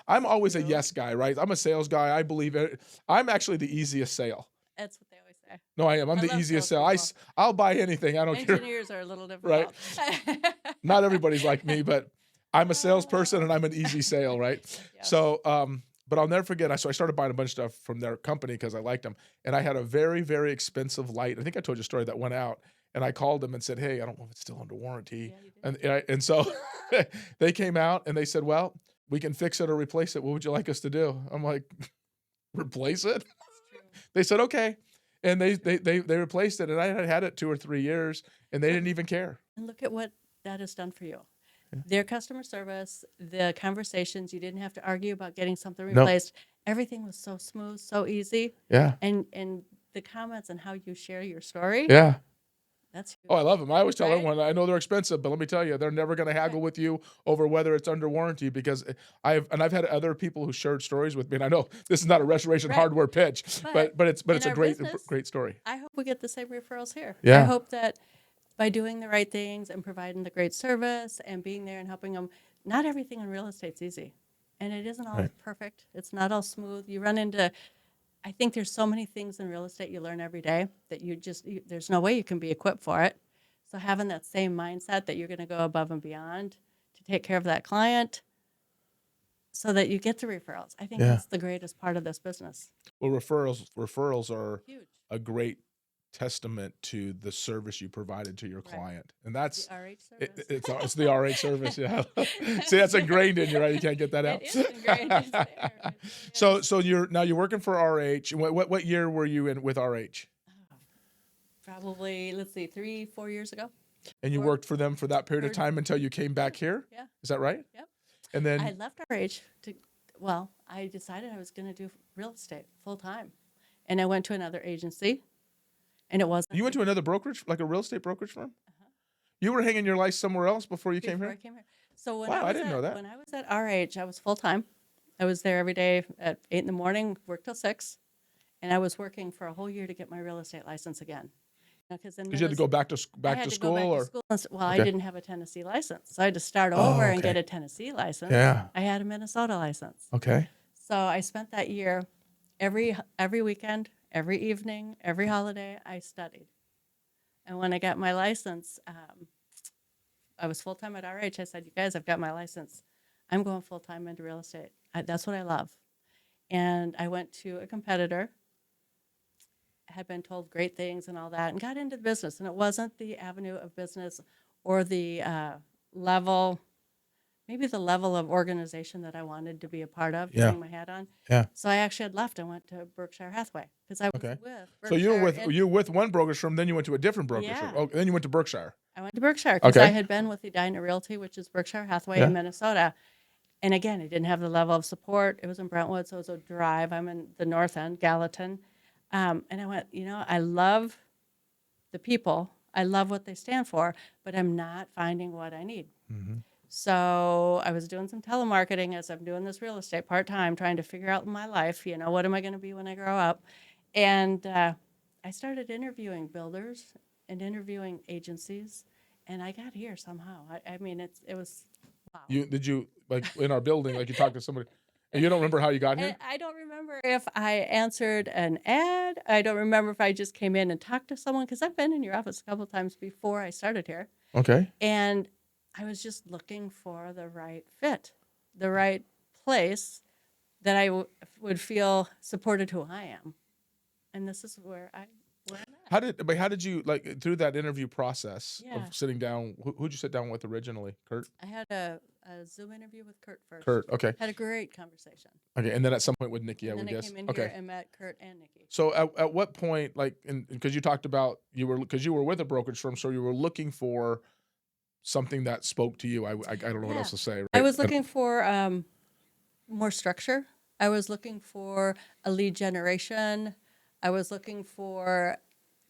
Speaker 1: I'm always a
Speaker 2: True.
Speaker 1: yes guy, right? I'm a sales guy. I believe it. I'm actually the easiest sale.
Speaker 2: That's what they always say.
Speaker 1: No, I am. I'm
Speaker 2: I
Speaker 1: the
Speaker 2: love
Speaker 1: easiest sale.
Speaker 2: salespeople.
Speaker 1: I'll buy anything. I don't care,
Speaker 2: Engineers are a little
Speaker 1: right?
Speaker 2: difficult.
Speaker 1: Not everybody's like me, but I'm a salesperson
Speaker 2: Oh,
Speaker 1: and I'm an easy sale, right?
Speaker 2: yes.
Speaker 1: So, but I'll never forget. So I started buying a bunch of stuff from their company because I liked them, and I had a very, very expensive light. I think I told you a story that went out, and I called them and said, "Hey, I don't know if it's still under warranty,"
Speaker 2: Yeah, you did.
Speaker 1: and so they came out and they said, "Well, we can fix it or replace it. What would you like us to do?" I'm like, "Replace it?"
Speaker 2: It's true.
Speaker 1: They said, "Okay," and they replaced it, and I had had it 2 or 3 years, and they
Speaker 2: But
Speaker 1: didn't even care.
Speaker 2: and look at what that has done for you. Their customer service, the conversations, you didn't have to argue about getting something
Speaker 1: No,
Speaker 2: replaced. Everything was so smooth, so easy.
Speaker 1: yeah,
Speaker 2: And the comments and how you share your story,
Speaker 1: yeah.
Speaker 2: that's
Speaker 1: Oh, I
Speaker 2: huge,
Speaker 1: love them. I always tell
Speaker 2: right?
Speaker 1: everyone, I know they're expensive, but let me tell you, they're never going to
Speaker 2: Right.
Speaker 1: haggle with you over whether it's under warranty because I've had other people who shared stories with me, and I know this is not a Restoration
Speaker 2: Right.
Speaker 1: Hardware pitch,
Speaker 2: But
Speaker 1: but it's
Speaker 2: in
Speaker 1: a
Speaker 2: our business,
Speaker 1: great story.
Speaker 2: I hope we get the same referrals here. I
Speaker 1: Yeah,
Speaker 2: hope that by doing the right things and providing the great service and being there and helping them, not everything in real estate's easy. And it isn't all
Speaker 1: right.
Speaker 2: perfect. It's not all smooth. You run into, I think there's so many things in real estate you learn every day that there's no way you can be equipped for it. So having that same mindset that you're going to go above and beyond to take care of that client so that you get the referrals. I think
Speaker 1: Yeah.
Speaker 2: that's the greatest part of this business.
Speaker 1: Well, referrals are
Speaker 2: Huge.
Speaker 1: a great testament to the service you provided to your
Speaker 2: Right.
Speaker 1: client, and
Speaker 2: The
Speaker 1: that's
Speaker 2: RH service.
Speaker 1: it's the RH service. Yeah, see, that's ingrained in you, right? You can't get that out.
Speaker 2: It is ingrained. It's there. It
Speaker 1: So
Speaker 2: really is.
Speaker 1: so you're working for RH. What year were you in with RH?
Speaker 2: Oh, probably, let's see, 3, 4 years ago.
Speaker 1: And you
Speaker 2: Or
Speaker 1: worked for them for that period of
Speaker 2: third.
Speaker 1: time until you came back here?
Speaker 2: Yeah.
Speaker 1: Is that right?
Speaker 2: Yep.
Speaker 1: And
Speaker 2: I
Speaker 1: then
Speaker 2: left RH I decided I was going to do real estate full time. And I went to another agency, and it wasn't
Speaker 1: you went to another brokerage, like a real estate brokerage firm?
Speaker 2: uh-huh,
Speaker 1: You were hanging your life somewhere else before you came
Speaker 2: before I
Speaker 1: here?
Speaker 2: came here. So
Speaker 1: Wow, I didn't know that.
Speaker 2: when I was at RH, I was full time. I was there every day at 8 in the morning, worked till 6, and I was working for a whole year to get my real estate license again. Because in
Speaker 1: Because you had to go back to
Speaker 2: I
Speaker 1: back
Speaker 2: had
Speaker 1: to
Speaker 2: to go
Speaker 1: school,
Speaker 2: back to
Speaker 1: or
Speaker 2: school. Well, I
Speaker 1: okay.
Speaker 2: didn't have a Tennessee license, so I had to start
Speaker 1: Oh,
Speaker 2: over and
Speaker 1: okay.
Speaker 2: get a Tennessee license.
Speaker 1: Yeah.
Speaker 2: I had a Minnesota license.
Speaker 1: Okay.
Speaker 2: So I spent that year every weekend, every evening, every holiday, I studied. And when I got my license, I was full time at RH. I said, "You guys, I've got my license. I'm going full time into real estate. That's what I love." And I went to a competitor, had been told great things and all that, and got into the business. And it wasn't the avenue of business or the level, maybe the level of organization that I wanted to be a part of, to
Speaker 1: Yeah.
Speaker 2: hang my hat on.
Speaker 1: Yeah.
Speaker 2: So I actually had left and went to Berkshire Hathaway because I was
Speaker 1: Okay.
Speaker 2: with
Speaker 1: So you were
Speaker 2: Berkshire.
Speaker 1: with one brokerage firm, then you went to a different brokerage firm.
Speaker 2: Yeah,
Speaker 1: Oh, then you went to Berkshire.
Speaker 2: I went to Berkshire because I
Speaker 1: Okay.
Speaker 2: had been with Edina Realty, which is Berkshire Hathaway
Speaker 1: Yeah.
Speaker 2: in Minnesota. And again, it didn't have the level of support. It was in Brentwood, so it was a drive. I'm in the north end, Gallatin. And I went, I love the people. I love what they stand for, but I'm not finding what I need.
Speaker 1: Mm-hmm.
Speaker 2: So I was doing some telemarketing as I'm doing this real estate part-time, trying to figure out my life, what am I going to be when I grow up? And I started interviewing builders and interviewing agencies, and I got here somehow. I mean, it was, wow.
Speaker 1: Did you like in our building, like you talked to somebody, and you don't remember how you got
Speaker 2: And
Speaker 1: here?
Speaker 2: I don't remember if I answered an ad. I don't remember if I just came in and talked to someone, because I've been in your office a couple times before I started here.
Speaker 1: Okay.
Speaker 2: And I was just looking for the right fit, the right place that I would feel supported who I am. And this is where I'm at.
Speaker 1: how did you like through that interview process
Speaker 2: Yeah.
Speaker 1: of sitting down? Who'd you sit down with originally? Kurt?
Speaker 2: I had a Zoom interview with Kurt first.
Speaker 1: Kurt. Okay.
Speaker 2: Had a great conversation.
Speaker 1: Okay. And then at some point with Nikki, I
Speaker 2: And then
Speaker 1: would
Speaker 2: I
Speaker 1: guess.
Speaker 2: came in
Speaker 1: Okay.
Speaker 2: here and met Kurt and Nikki.
Speaker 1: So at what point, like, because you talked about because you were with a brokerage firm, so you were looking for something that spoke to you. I don't know what
Speaker 2: Yeah.
Speaker 1: else to say. Right?
Speaker 2: I was looking for more structure. I was looking for a lead generation. I was looking for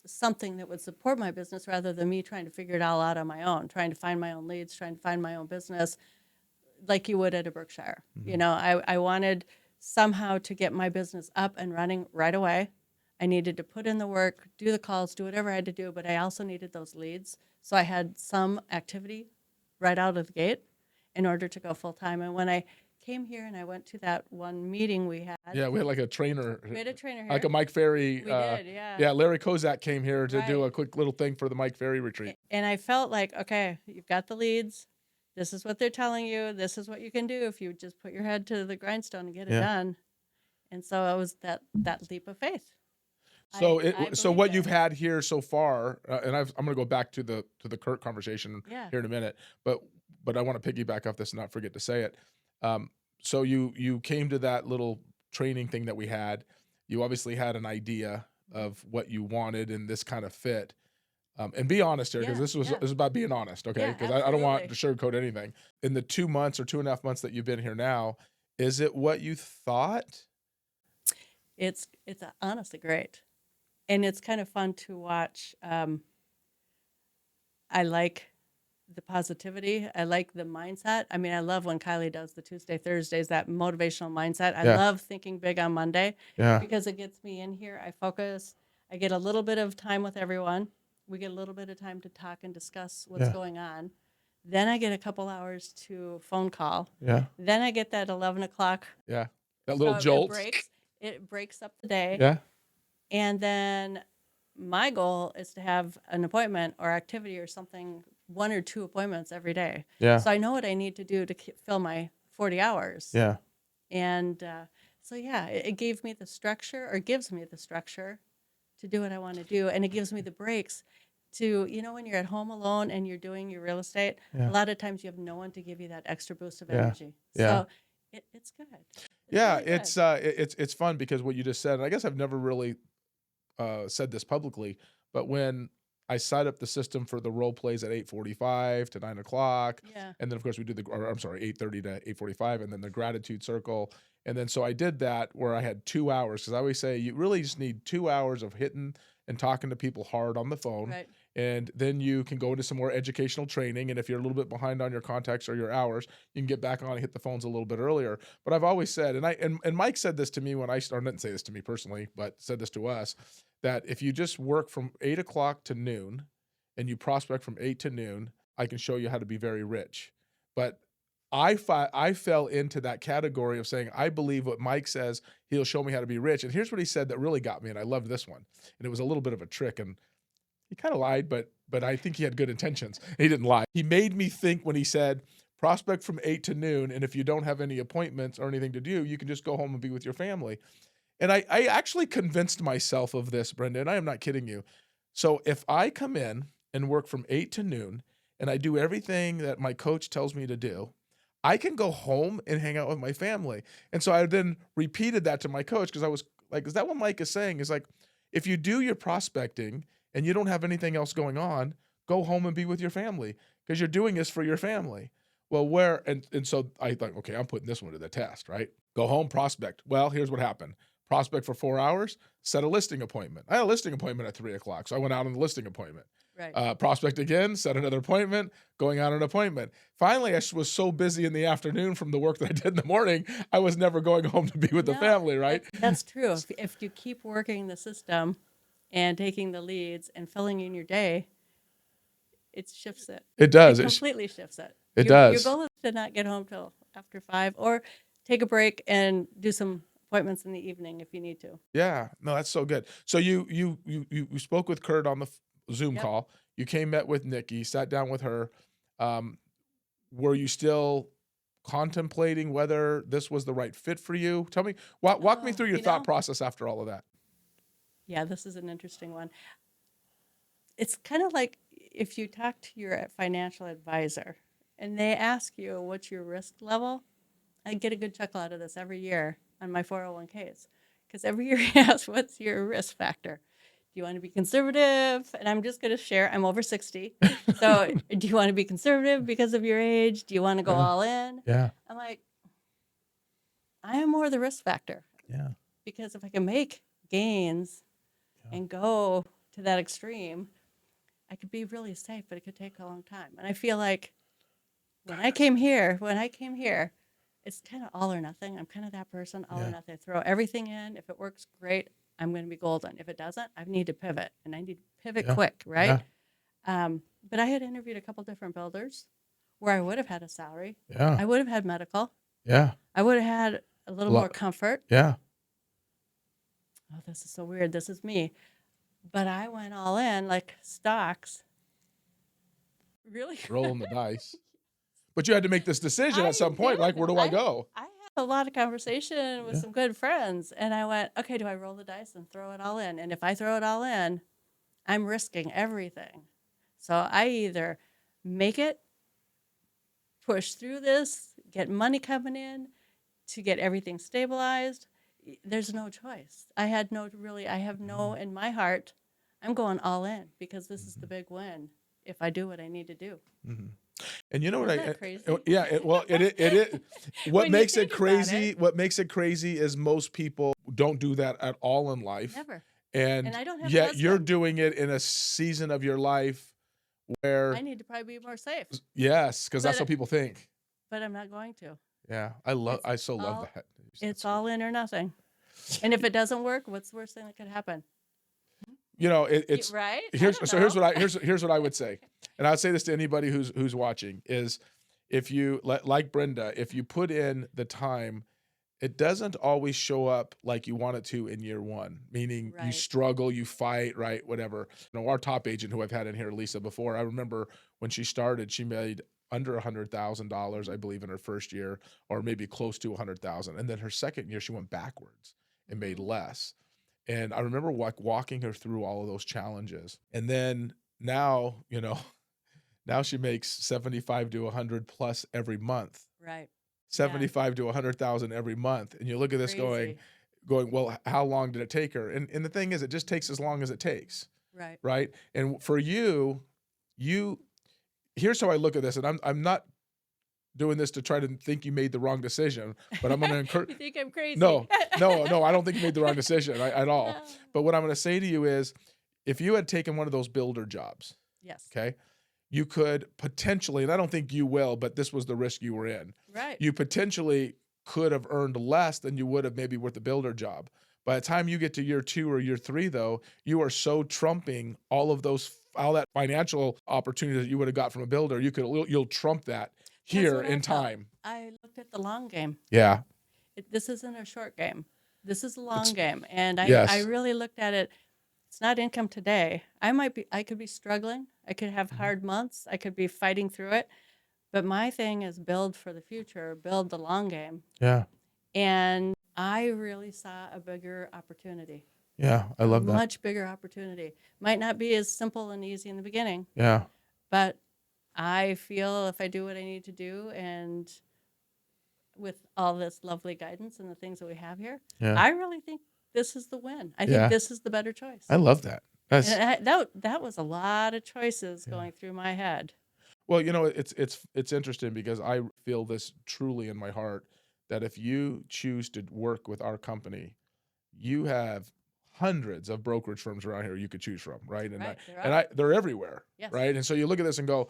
Speaker 2: something that would support my business rather than me trying to figure it all out on my own, trying to find my own leads, trying to find my own business like you would at a Berkshire. You know, I wanted somehow to get my business up and running right away. I needed to put in the work, do the calls, do whatever I had to do, but I also needed those leads. So I had some activity right out of the gate in order to go full time. And when I came here and I went to that one meeting we had,
Speaker 1: Yeah, we had like a trainer.
Speaker 2: we had a trainer here.
Speaker 1: Like a Mike Ferry.
Speaker 2: We did, yeah.
Speaker 1: Yeah, Larry Kozak came here to do
Speaker 2: Right.
Speaker 1: a quick little thing for the Mike Ferry retreat.
Speaker 2: And I felt like, okay, you've got the leads. This is what they're telling you. This is what you can do if you just put your head to the grindstone and get it
Speaker 1: Yeah.
Speaker 2: done. And so it was that leap of faith.
Speaker 1: So
Speaker 2: I
Speaker 1: so
Speaker 2: believe
Speaker 1: what
Speaker 2: that.
Speaker 1: you've had here so far, and I'm going to go back to the Kurt conversation
Speaker 2: Yeah.
Speaker 1: here in a minute, but I want to piggyback off this and not forget to say it. So you came to that little training thing that we had. You obviously had an idea of what you wanted and this kind of fit. And be honest here, because
Speaker 2: Yeah,
Speaker 1: this is about being honest, okay?
Speaker 2: Yeah,
Speaker 1: Because I don't want to
Speaker 2: absolutely.
Speaker 1: sugarcoat anything. In the 2 months or 2.5 months that you've been here now, is it what you thought?
Speaker 2: It's honestly great. And it's kind of fun to watch. I like the positivity. I like the mindset. I mean, I love when Kylie does the Tuesday, Thursdays, that motivational mindset. I
Speaker 1: Yeah.
Speaker 2: love thinking big on Monday
Speaker 1: Yeah.
Speaker 2: because it gets me in here. I focus. I get a little bit of time with everyone. We get a little bit of time to talk and discuss what's
Speaker 1: Yeah.
Speaker 2: going on. Then I get a couple hours to phone call.
Speaker 1: Yeah.
Speaker 2: Then I get that 11 o'clock.
Speaker 1: Yeah. That little
Speaker 2: So
Speaker 1: jolt.
Speaker 2: It breaks up the day.
Speaker 1: Yeah.
Speaker 2: And then my goal is to have an appointment or activity or something, 1 or 2 appointments every day.
Speaker 1: Yeah.
Speaker 2: So I know what I need to do to fill my 40 hours.
Speaker 1: Yeah.
Speaker 2: And so, yeah, it gave me the structure, or gives me the structure to do what I want to do. And it gives me the breaks to, when you're at home alone and you're doing your real estate,
Speaker 1: Yeah.
Speaker 2: a lot of times you have no one to give you that extra boost of
Speaker 1: Yeah.
Speaker 2: energy.
Speaker 1: Yeah.
Speaker 2: So it's good.
Speaker 1: Yeah,
Speaker 2: really good.
Speaker 1: it's fun because what you just said, and I guess I've never really said this publicly, but when I set up the system for the role plays at 8:45 to 9 o'clock,
Speaker 2: Yeah.
Speaker 1: and then of course we do or I'm sorry, 8:30 to 8:45, and then the gratitude circle, and then so I did that where I had 2 hours because I always say you really just need 2 hours of hitting and talking to people hard on the phone.
Speaker 2: Right.
Speaker 1: And then you can go into some more educational training. And if you're a little bit behind on your contacts or your hours, you can get back on and hit the phones a little bit earlier. But I've always said, and Mike said this to me when I started, didn't say this to me personally, but said this to us, that if you just work from 8 o'clock to noon and you prospect from 8 to noon, I can show you how to be very rich. But I fell into that category of saying, I believe what Mike says, he'll show me how to be rich. And here's what he said that really got me, and I loved this one. And it was a little bit of a trick, and he kind of lied, but I think he had good intentions. He didn't lie. He made me think when he said, prospect from 8 to noon, and if you don't have any appointments or anything to do, you can just go home and be with your family. And I actually convinced myself of this, Brenda, and I am not kidding you. So if I come in and work from 8 to noon, and I do everything that my coach tells me to do, I can go home and hang out with my family. And so I then repeated that to my coach because I was like, is that what Mike is saying? Is like, if you do your prospecting and you don't have anything else going on, go home and be with your family because you're doing this for your family. Well, and so I thought, okay, I'm putting this one to the test, right? Go home, prospect. Well, here's what happened. Prospect for 4 hours, set a listing appointment. I had a listing appointment at 3 o'clock, so I went out on the listing appointment.
Speaker 2: Right.
Speaker 1: Prospect again, set another appointment, going out on an appointment. Finally, I was so busy in the afternoon from the work that I did in the morning, I was never going home to be with the
Speaker 2: No,
Speaker 1: family, right?
Speaker 2: That's true. If you keep working the system and taking the leads and filling in your day, it shifts it.
Speaker 1: It does.
Speaker 2: It completely shifts it.
Speaker 1: It
Speaker 2: Your
Speaker 1: does.
Speaker 2: goal is to not get home till after 5, or take a break and do some appointments in the evening if you need to.
Speaker 1: Yeah, no, that's so good. So you spoke with Kurt on the Zoom
Speaker 2: Yep.
Speaker 1: call. You met with Nikki, sat down with her. Were you still contemplating whether this was the right fit for you? Tell me, walk me through your thought process after all of that.
Speaker 2: Yeah, this is an interesting one. It's kind of like if you talk to your financial advisor and they ask you what's your risk level. I get a good chuckle out of this every year on my 401ks because every year he asks, what's your risk factor? Do you want to be conservative? And I'm just going to share, I'm over 60. So do you want to be conservative because of your age? Do you want to go
Speaker 1: Yeah.
Speaker 2: all in?
Speaker 1: Yeah.
Speaker 2: I'm like, I am more the risk factor
Speaker 1: Yeah.
Speaker 2: because if I can make gains
Speaker 1: Yeah.
Speaker 2: and go to that extreme, I could be really safe, but it could take a long time. And I feel like when I came here, it's kind of all or nothing. I'm kind of that person, all or
Speaker 1: Yeah.
Speaker 2: nothing. Throw everything in. If it works, great. I'm going to be golden. If it doesn't, I need to pivot, and I need to pivot
Speaker 1: Yeah.
Speaker 2: quick, right?
Speaker 1: Yeah.
Speaker 2: But I had interviewed a couple different builders where I would have had a salary.
Speaker 1: Yeah.
Speaker 2: I would have had medical.
Speaker 1: Yeah.
Speaker 2: I would have had a little more comfort.
Speaker 1: Yeah.
Speaker 2: Oh, this is so weird. This is me. But I went all in, like stocks. Really?
Speaker 1: Rolling the dice. But you had to make this decision at some point. Like, where do I go?
Speaker 2: I had a lot of conversation with
Speaker 1: Yeah.
Speaker 2: some good friends, and I went, okay, do I roll the dice and throw it all in? And if I throw it all in, I'm risking everything. So I either make it, push through this, get money coming in to get everything stabilized. There's no choice. I have no in my heart, I'm going all in because this is the big win if I do what I need to do.
Speaker 1: Mm-hmm. And you know
Speaker 2: Isn't
Speaker 1: what
Speaker 2: that crazy?
Speaker 1: yeah, it what
Speaker 2: When you
Speaker 1: makes it
Speaker 2: think about
Speaker 1: crazy,
Speaker 2: it.
Speaker 1: what makes it crazy is most people don't do that at all in life.
Speaker 2: Never.
Speaker 1: And
Speaker 2: And I don't have a
Speaker 1: yet you're
Speaker 2: husband.
Speaker 1: doing it in a season of your life where
Speaker 2: I need to probably be more safe,
Speaker 1: yes, because that's
Speaker 2: But-
Speaker 1: what people think.
Speaker 2: but I'm not going to.
Speaker 1: Yeah.
Speaker 2: It's
Speaker 1: I so love
Speaker 2: all-
Speaker 1: that.
Speaker 2: It's all in or nothing. And if it doesn't work, what's the worst thing that could happen?
Speaker 1: You know, it's
Speaker 2: right.
Speaker 1: here's what I would say, and I'd say this to anybody who's watching is if you like Brenda, if you put in the time, it doesn't always show up like you want it to in year one. Meaning you
Speaker 2: Right.
Speaker 1: struggle, you fight, right, whatever. You know, our top agent who I've had in here, Lisa, before, I remember when she started, she made under $100,000, I believe, in her first year, or maybe close to 100,000, and then her second year she went backwards and made less. And I remember walking her through all of those challenges. And then now, you know, now she makes 75 to 100 plus every month.
Speaker 2: Right.
Speaker 1: 75 to 100,000 every month. And you look at this
Speaker 2: Crazy.
Speaker 1: going, well, how long did it take her? And the thing is, it just takes as long as it takes.
Speaker 2: Right.
Speaker 1: Right. And for you, here's how I look at this. And I'm not doing this to try to think you made the wrong decision, but I'm going to encourage.
Speaker 2: You think I'm crazy?
Speaker 1: No, I don't think you made the wrong decision at all.
Speaker 2: No.
Speaker 1: But what I'm going to say to you is, if you had taken one of those builder jobs,
Speaker 2: Yes.
Speaker 1: okay, you could potentially, and I don't think you will, but this was the risk you were in.
Speaker 2: Right.
Speaker 1: You potentially could have earned less than you would have maybe with the builder job. By the time you get to year 2 or year 3, though, you are so trumping all that financial opportunity that you would have got from a builder. You'll trump that here
Speaker 2: what I
Speaker 1: in
Speaker 2: thought.
Speaker 1: time.
Speaker 2: I looked at the long game.
Speaker 1: Yeah.
Speaker 2: This isn't a short game. This is a long
Speaker 1: It's-
Speaker 2: game. And I
Speaker 1: yes.
Speaker 2: really looked at it. It's not income today. I could be struggling. I could have hard months. I could be fighting through it. But my thing is build for the future, build the long game.
Speaker 1: Yeah.
Speaker 2: And I really saw a bigger opportunity.
Speaker 1: Yeah. I love that.
Speaker 2: Much bigger opportunity. Might not be as simple and easy in the beginning,
Speaker 1: Yeah.
Speaker 2: but I feel if I do what I need to do and with all this lovely guidance and the things that we have here,
Speaker 1: Yeah.
Speaker 2: I really think this is the win. I
Speaker 1: Yeah.
Speaker 2: think this is the better choice.
Speaker 1: I love that. That's
Speaker 2: And that was a lot of choices going through my head.
Speaker 1: well, you know, it's interesting because I feel this truly in my heart that if you choose to work with our company, you have hundreds of brokerage firms around here you could choose from, right? And
Speaker 2: Right,
Speaker 1: they're everywhere,
Speaker 2: Yes.
Speaker 1: right? And so you look at this and go,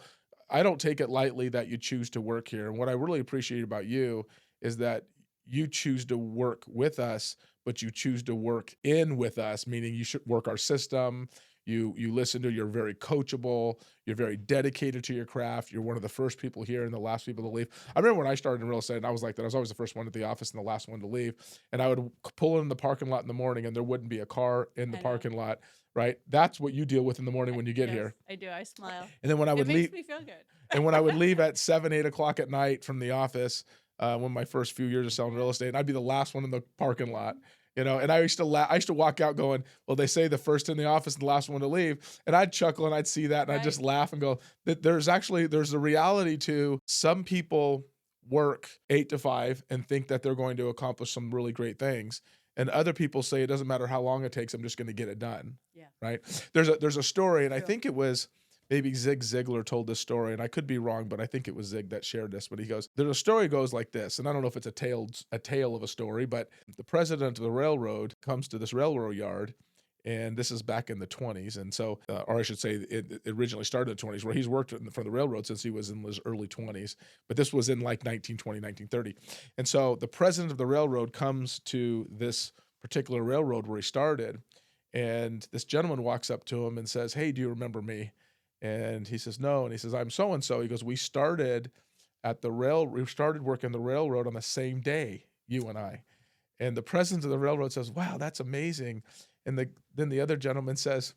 Speaker 1: I don't take it lightly that you choose to work here. And what I really appreciate about you is that you choose to work with us, but you choose to work in with us, meaning you should work our system. You listen to, you're very coachable, you're very dedicated to your craft. You're one of the first people here and the last people to leave. I remember when I started in real estate, and I was like that. I was always the first one at the office and the last one to leave. And I would pull in the parking lot in the morning and there wouldn't be a car in the
Speaker 2: I know.
Speaker 1: parking lot, right? That's what you deal with in the morning when you get
Speaker 2: Yes,
Speaker 1: here.
Speaker 2: I do. I smile.
Speaker 1: And then when I
Speaker 2: It
Speaker 1: would
Speaker 2: makes
Speaker 1: leave,
Speaker 2: me feel good.
Speaker 1: and when I would leave at 7, 8 o'clock at night from the office, when my first few years of selling real estate, and I'd be the last one in the parking lot. And I used to I used to walk out going, well, they say the first in the office and the last one to leave. And I'd chuckle and I'd see that and I'd
Speaker 2: Right.
Speaker 1: just laugh and go, that there's a reality to some people work 8 to 5 and think that they're going to accomplish some really great things. And other people say it doesn't matter how long it takes, I'm just going to get it done.
Speaker 2: Yeah.
Speaker 1: Right. There's a story, and I
Speaker 2: True.
Speaker 1: think it was maybe Zig Ziglar told this story, and I could be wrong, but I think it was Zig that shared this. But he goes, there's a story goes like this, and I don't know if it's a tale of a story, but the president of the railroad comes to this railroad yard, and this is back in the 20s, and so, or I should say, it originally started in the 20s, where he's worked for the railroad since he was in his early 20s, but this was in like 1920, 1930, and so the president of the railroad comes to this particular railroad where he started, and this gentleman walks up to him and says, "Hey, do you remember me?" And he says, "No." And he says, "I'm so and so." He goes, "We started we started working the railroad on the same day, you and I." And the president of the railroad says, "Wow, that's amazing." And then the other gentleman says,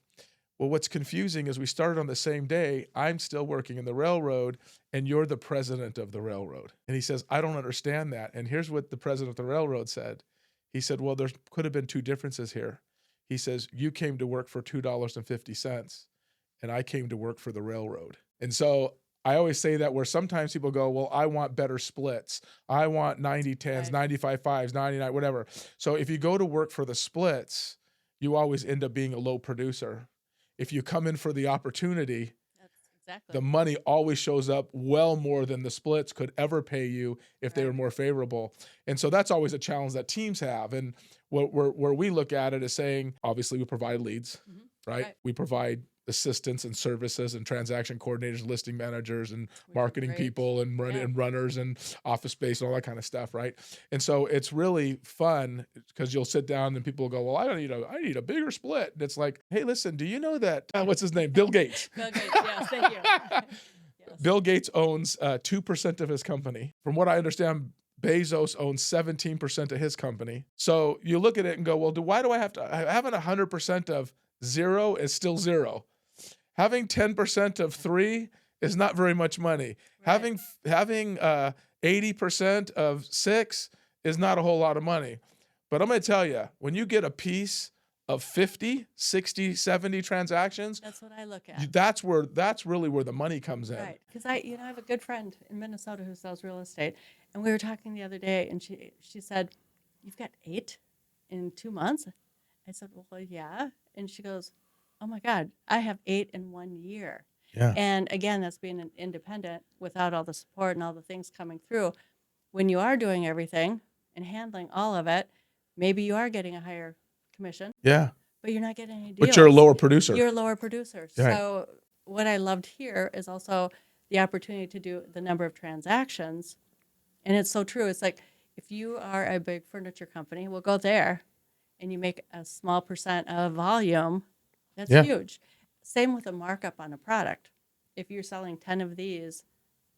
Speaker 1: "Well, what's confusing is we started on the same day. I'm still working in the railroad, and you're the president of the railroad." And he says, "I don't understand that." And here's what the president of the railroad said. He said, "Well, there could have been two differences here." He says, "You came to work for $2.50, and I came to work for the railroad." And so I always say that, where sometimes people go, well, I want better splits. I want 90/10s,
Speaker 2: Right.
Speaker 1: 95/5s, 99, whatever. So if you go to work for the splits, you always end up being a low producer. If you come in for the opportunity,
Speaker 2: That's exactly.
Speaker 1: the money always shows up well more than the splits could ever pay you if they were
Speaker 2: Right.
Speaker 1: more favorable. And so that's always a challenge that teams have. And where we look at it is saying, obviously, we provide leads,
Speaker 2: Mhm.
Speaker 1: right?
Speaker 2: Right.
Speaker 1: We provide assistants and services and transaction coordinators, listing managers, and
Speaker 2: Which is
Speaker 1: marketing
Speaker 2: great.
Speaker 1: people, and
Speaker 2: Yeah.
Speaker 1: runners and office space and all that kind of stuff, right? And so it's really fun because you'll sit down and people will go, "Well, I need a bigger split." And it's like, "Hey, listen, do you know that what's his name? Bill Gates."
Speaker 2: Bill Gates. Yes. Thank you. Yes.
Speaker 1: Bill Gates owns 2% of his company. From what I understand, Bezos owns 17% of his company. So you look at it and go, well, why do I have to? Having 100% of zero is still zero. Having 10% of 3 is not very much money.
Speaker 2: Right.
Speaker 1: Having 80% of 6 is not a whole lot of money. But I'm going to tell you, when you get a piece of 50, 60, 70 transactions,
Speaker 2: That's what I look at.
Speaker 1: that's really where the money comes in.
Speaker 2: Right. Because I have a good friend in Minnesota who sells real estate, and we were talking the other day, and she said, "You've got 8 in 2 months." I said, "Well, yeah." And she goes, "Oh my God, I have 8 in 1 year."
Speaker 1: Yeah.
Speaker 2: And again, that's being an independent without all the support and all the things coming through. When you are doing everything and handling all of it, maybe you are getting a higher commission,
Speaker 1: Yeah.
Speaker 2: but you're not getting any
Speaker 1: But you're a
Speaker 2: deals.
Speaker 1: lower producer.
Speaker 2: You're a lower producer.
Speaker 1: Right.
Speaker 2: So what I loved here is also the opportunity to do the number of transactions. And it's so true. It's like, if you are a big furniture company, we'll go there and you make a small percent of volume. That's
Speaker 1: Yeah.
Speaker 2: huge. Same with a markup on a product. If you're selling 10 of these,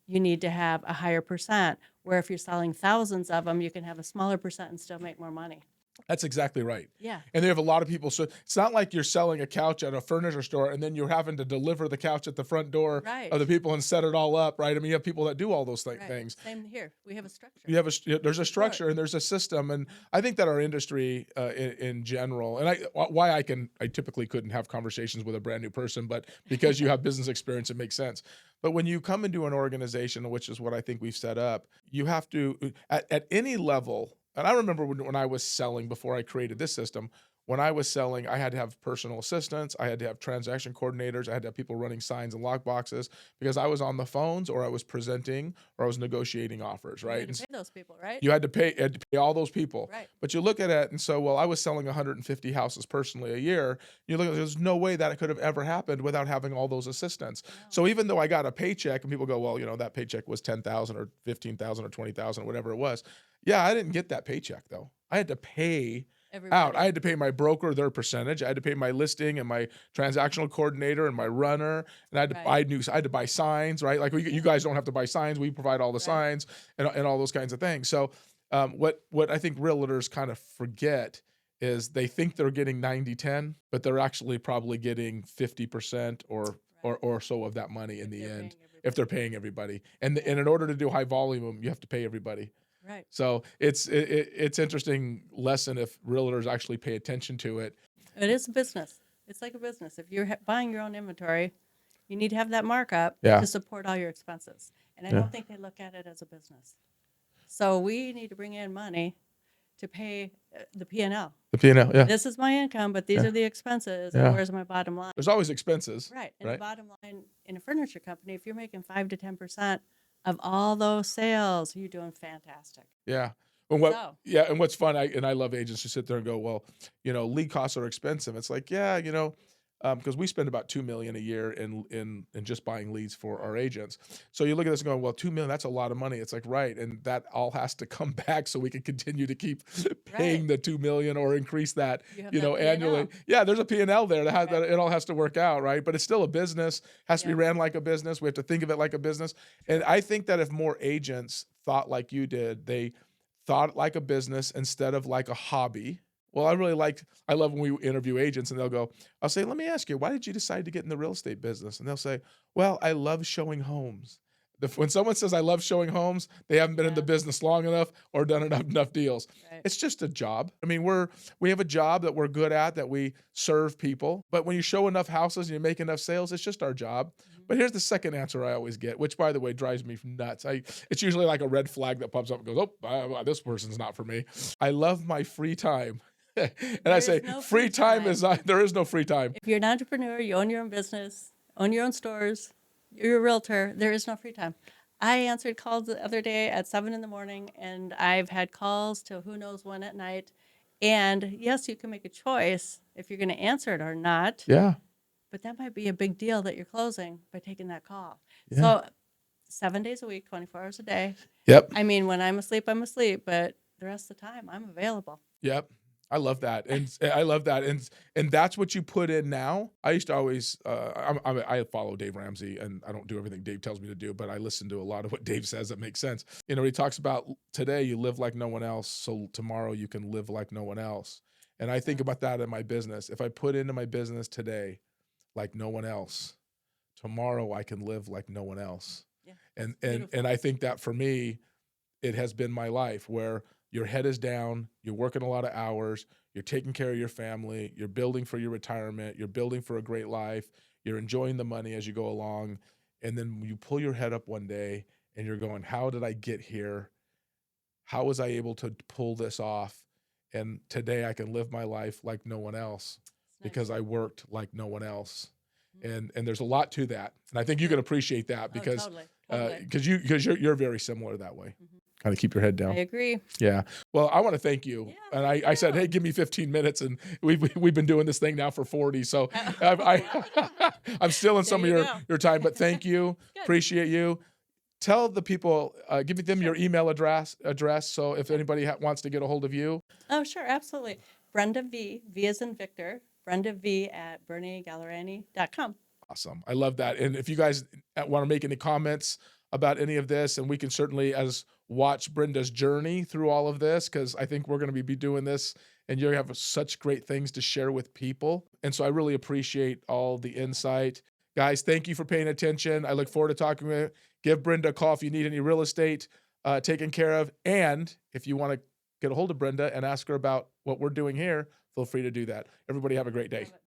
Speaker 2: you need to have a higher percent. Where if you're selling thousands of them, you can have a smaller percent and still make more money.
Speaker 1: That's exactly right.
Speaker 2: Yeah.
Speaker 1: And they have a lot of people. So it's not like you're selling a couch at a furniture store and then you're having to deliver the couch at the front door
Speaker 2: Right.
Speaker 1: of the people and set it all up, right? I mean, you have people that do all those
Speaker 2: Right.
Speaker 1: things.
Speaker 2: Same here. We have a structure.
Speaker 1: You have there's a
Speaker 2: Support.
Speaker 1: structure and there's a system, and I think that our industry in general, and I typically couldn't have conversations with a brand new person, but because you have business experience, it makes sense. But when you come into an organization, which is what I think we've set up, you have to at any level. And I remember when I was selling before I created this system. When I was selling, I had to have personal assistants, I had to have transaction coordinators, I had to have people running signs and lock boxes because I was on the phones or I was presenting or I was negotiating offers,
Speaker 2: You
Speaker 1: right?
Speaker 2: had
Speaker 1: And
Speaker 2: to pay those people, right?
Speaker 1: you had to pay all those people.
Speaker 2: Right.
Speaker 1: But you look at it and so, well, I was selling 150 houses personally a year. You look at it, there's no way that it could have ever happened without having all those assistants.
Speaker 2: No.
Speaker 1: So even though I got a paycheck and people go, well, that paycheck was 10,000 or 15,000 or 20,000, whatever it was. Yeah, I didn't get that paycheck though. I had to pay out. I had to pay my broker their percentage. I had to pay my listing and my transactional coordinator and my runner. And I had to buy signs, right? Like you guys don't have to buy signs. We provide all the
Speaker 2: Right.
Speaker 1: signs and all those kinds of things. So what I think realtors kind of forget is they think they're getting 90/10, but they're actually probably getting 50% or so of that money in the end if they're paying everybody. And in order to do high volume, you have to pay everybody.
Speaker 2: Right.
Speaker 1: So it's interesting lesson if realtors actually pay attention to it.
Speaker 2: It is a business. It's like a business. If you're buying your own inventory, you need to have that markup
Speaker 1: Yeah.
Speaker 2: to support all your expenses. And I
Speaker 1: Yeah.
Speaker 2: don't think they look at it as a business. So we need to bring in money to pay the P&L.
Speaker 1: The P&L, yeah.
Speaker 2: This is my income, but these
Speaker 1: Yeah.
Speaker 2: are the expenses,
Speaker 1: Yeah.
Speaker 2: and where's my bottom line?
Speaker 1: There's always expenses.
Speaker 2: Right. And the
Speaker 1: Right.
Speaker 2: bottom line in a furniture company, if you're making 5 to 10% of all those sales, you're doing fantastic.
Speaker 1: Yeah. And what
Speaker 2: So,
Speaker 1: yeah, and what's fun, I love agents who sit there and go, "Well, lead costs are expensive." It's like, yeah, because we spend about 2 million a year in just buying leads for our agents. So you look at this and go, "Well, 2 million, that's a lot of money." It's like, right, and that all has to come back so we can continue to keep paying
Speaker 2: right.
Speaker 1: the 2 million or increase that,
Speaker 2: You have that
Speaker 1: annually.
Speaker 2: P&L.
Speaker 1: Yeah, there's a P&L there that has
Speaker 2: Right.
Speaker 1: that it all has to work out, right? But it's still a business, has to be
Speaker 2: Yes.
Speaker 1: ran like a business. We have to think of it like a business. And
Speaker 2: True.
Speaker 1: I think that if more agents thought like you did, they thought like a business instead of like a hobby. Well, I love when we interview agents and they'll go, I'll say, let me ask you, why did you decide to get in the real estate business? And they'll say, well, I love showing homes. When someone says I love showing homes, they haven't been in the
Speaker 2: Yeah.
Speaker 1: business long enough or done enough deals.
Speaker 2: Right.
Speaker 1: It's just a job. I mean, we have a job that we're good at, that we serve people. But when you show enough houses and you make enough sales, it's just our job.
Speaker 2: Mhm.
Speaker 1: But here's the second answer I always get, which by the way drives me nuts. It's usually like a red flag that pops up and goes, "Oh, this person's not for me." I love my free time. And I
Speaker 2: There
Speaker 1: say,
Speaker 2: is no
Speaker 1: free
Speaker 2: free
Speaker 1: time
Speaker 2: time.
Speaker 1: is not, there is no free time.
Speaker 2: If you're an entrepreneur, you own your own business, own your own stores, you're a realtor, there is no free time. I answered calls the other day at 7 in the morning, and I've had calls till who knows when at night. And yes, you can make a choice if you're going to answer it or not,
Speaker 1: Yeah,
Speaker 2: but that might be a big deal that you're closing by taking that call.
Speaker 1: yeah.
Speaker 2: So 7 days a week, 24 hours a day.
Speaker 1: Yep.
Speaker 2: I mean, when I'm asleep, but the rest of the time, I'm available.
Speaker 1: Yep. I love that, and I love that, and that's what you put in now. I used to always, I follow Dave Ramsey, and I don't do everything Dave tells me to do, but I listen to a lot of what Dave says that makes sense. He talks about today you live like no one else, so tomorrow you can live like no one else. And I think about that in my business. If I put into my business today like no one else, tomorrow I can live like no one else.
Speaker 2: Yeah,
Speaker 1: And
Speaker 2: beautiful.
Speaker 1: I think that for me, it has been my life where your head is down, you're working a lot of hours, you're taking care of your family, you're building for your retirement, you're building for a great life, you're enjoying the money as you go along. And then you pull your head up one day and you're going, how did I get here? How was I able to pull this off? And today I can live my life like no one else
Speaker 2: It's nice.
Speaker 1: because I worked like no one else.
Speaker 2: Mhm.
Speaker 1: And there's a lot to that. And I think you can appreciate that
Speaker 2: Oh,
Speaker 1: because
Speaker 2: totally.
Speaker 1: because you're very similar that way.
Speaker 2: Mhm.
Speaker 1: Kind of keep your head
Speaker 2: I
Speaker 1: down.
Speaker 2: agree.
Speaker 1: Yeah. Well, I want to thank you.
Speaker 2: Yeah,
Speaker 1: And
Speaker 2: thank
Speaker 1: I said, hey,
Speaker 2: you.
Speaker 1: give me 15 minutes, and we've been doing this thing now for 40. So I'm still in
Speaker 2: There
Speaker 1: some of
Speaker 2: you
Speaker 1: your
Speaker 2: go.
Speaker 1: your time, but thank you.
Speaker 2: Good.
Speaker 1: Appreciate you. Tell the people, give them your
Speaker 2: Sure.
Speaker 1: email address. So if
Speaker 2: Yeah.
Speaker 1: anybody wants to get a hold of you,
Speaker 2: Oh, sure, absolutely. Brenda V as in Victor, Brenda V at BernieGallerani.com.
Speaker 1: awesome. I love that. And if you guys want to make any comments about any of this, and we can certainly watch Brenda's journey through all of this, because I think we're going to be doing this and you have such great things to share with people. And so I really appreciate all the insight. Guys, thank you for paying attention. I look forward to talking with you. Give Brenda a call if you need any real estate taken care of. And if you want to get a hold of Brenda and ask her about what we're doing here, feel free to do that. Everybody have a great day.
Speaker 2: Love it.